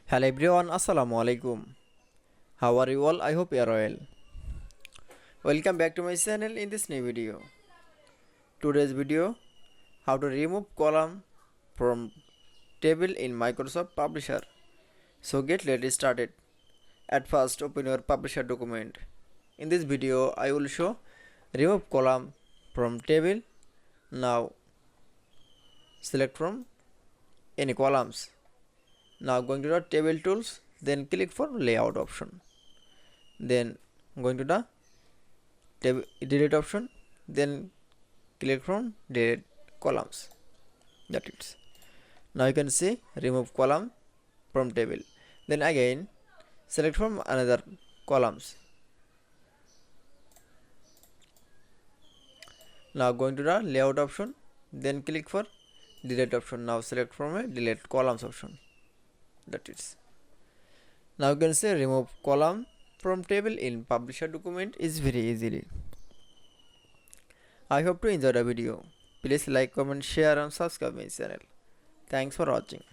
Hello everyone, Assalamu alaikum. How are you all? I hope you are well. Welcome back to my channel in this new video. Today's video, how to remove column from table in Microsoft Publisher. So let's started. At first, open your Publisher document. In this video, I will show remove column from table. Now select from any columns. Now going to the table tools, then click for layout option. Then going to the delete option, then click from delete columns. That is. Now you can see remove column from table. Then again select from another columns. Now going to the layout option, then click for delete option. Now select from a delete columns option. That is. Now you can see remove column from table in publisher document is very easily. I hope to enjoy the video. Please like, comment, share and subscribe my channel. Thanks for watching.